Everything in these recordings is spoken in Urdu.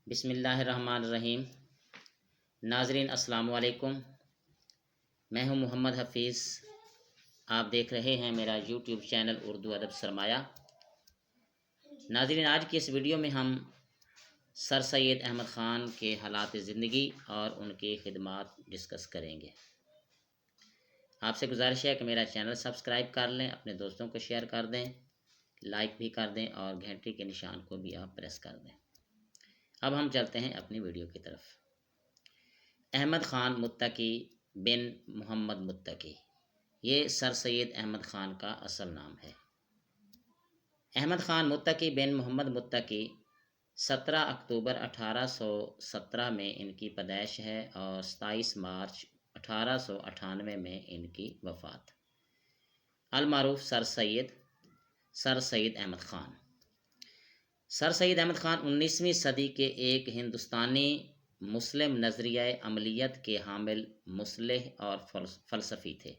بسم اللہ الرحمن الرحیم۔ ناظرین السلام علیکم، میں ہوں محمد حفیظ۔ آپ دیکھ رہے ہیں میرا یوٹیوب چینل اردو ادب سرمایہ۔ ناظرین، آج کی اس ویڈیو میں ہم سر سید احمد خان کے حالات زندگی اور ان کی خدمات ڈسکس کریں گے۔ آپ سے گزارش ہے کہ میرا چینل سبسکرائب کر لیں، اپنے دوستوں کو شیئر کر دیں، لائک بھی کر دیں اور گھنٹی کے نشان کو بھی آپ پریس کر دیں۔ اب ہم چلتے ہیں اپنی ویڈیو کی طرف۔ احمد خان متقی بن محمد متقی، یہ سر سید احمد خان کا اصل نام ہے۔ احمد خان متقی بن محمد متقی 17 اکتوبر 1817 میں ان کی پیدائش ہے اور 27 مارچ 1898 میں ان کی وفات۔ المعروف سر سید احمد خان۔ سر سید احمد خان 19ویں صدی کے ایک ہندوستانی مسلم نظریہ عملیت کے حامل مصلح اور فلسفی تھے۔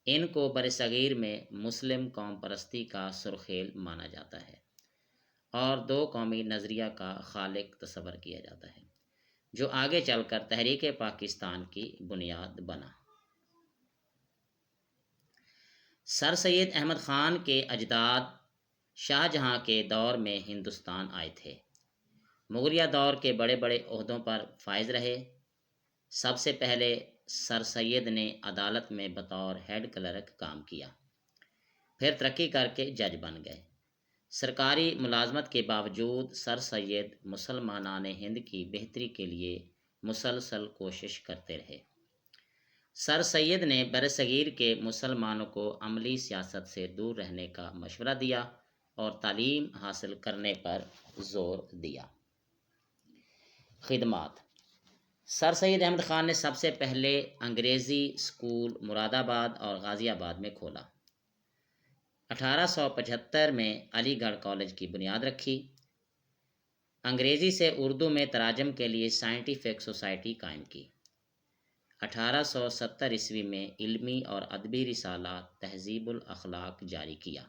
ان کو برصغیر میں مسلم قوم پرستی کا سرخیل مانا جاتا ہے اور دو قومی نظریہ کا خالق تصور کیا جاتا ہے، جو آگے چل کر تحریک پاکستان کی بنیاد بنا۔ سر سید احمد خان کے اجداد شاہ جہاں کے دور میں ہندوستان آئے تھے۔ مغلیہ دور کے بڑے بڑے عہدوں پر فائز رہے۔ سب سے پہلے سر سید نے عدالت میں بطور ہیڈ کلرک کام کیا، پھر ترقی کر کے جج بن گئے۔ سرکاری ملازمت کے باوجود سر سید مسلمانان ہند کی بہتری کے لیے مسلسل کوشش کرتے رہے۔ سر سید نے برصغیر کے مسلمانوں کو عملی سیاست سے دور رہنے کا مشورہ دیا اور تعلیم حاصل کرنے پر زور دیا۔ خدمات۔ سر سید احمد خان نے سب سے پہلے انگریزی اسکول مراد آباد اور غازی آباد میں کھولا۔ 1875 میں علی گڑھ کالج کی بنیاد رکھی۔ انگریزی سے اردو میں تراجم کے لیے سائنٹیفک سوسائٹی قائم کی۔ 1870 عیسوی میں علمی اور ادبی رسالہ تہذیب الاخلاق جاری کیا۔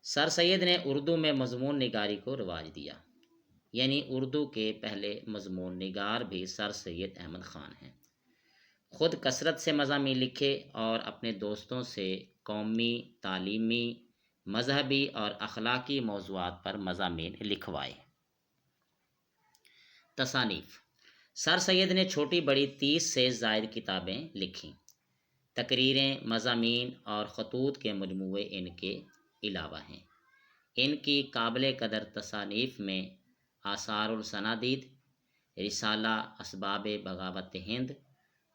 سر سید نے اردو میں مضمون نگاری کو رواج دیا، یعنی اردو کے پہلے مضمون نگار بھی سر سید احمد خان ہیں۔ خود کثرت سے مضامین لکھے اور اپنے دوستوں سے قومی، تعلیمی، مذہبی اور اخلاقی موضوعات پر مضامین لکھوائے۔ تصانیف۔ سر سید نے چھوٹی بڑی 30 سے زائد کتابیں لکھیں۔ تقریریں، مضامین اور خطوط کے مجموعے ان کے علاوہ ہیں۔ ان کی قابل قدر تصانیف میں آثار الصنادید، رسالہ اسباب بغاوت ہند،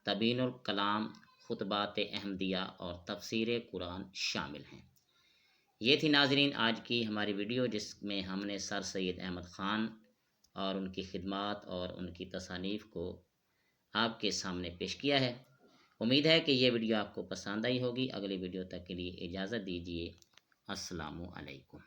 تبیین الکلام، خطبات احمدیہ اور تفسیر قرآن شامل ہیں۔ یہ تھی ناظرین آج کی ہماری ویڈیو، جس میں ہم نے سر سید احمد خان اور ان کی خدمات اور ان کی تصانیف کو آپ کے سامنے پیش کیا ہے۔ امید ہے کہ یہ ویڈیو آپ کو پسند آئی ہوگی۔ اگلی ویڈیو تک کے لیے اجازت دیجیے۔ السلام علیکم۔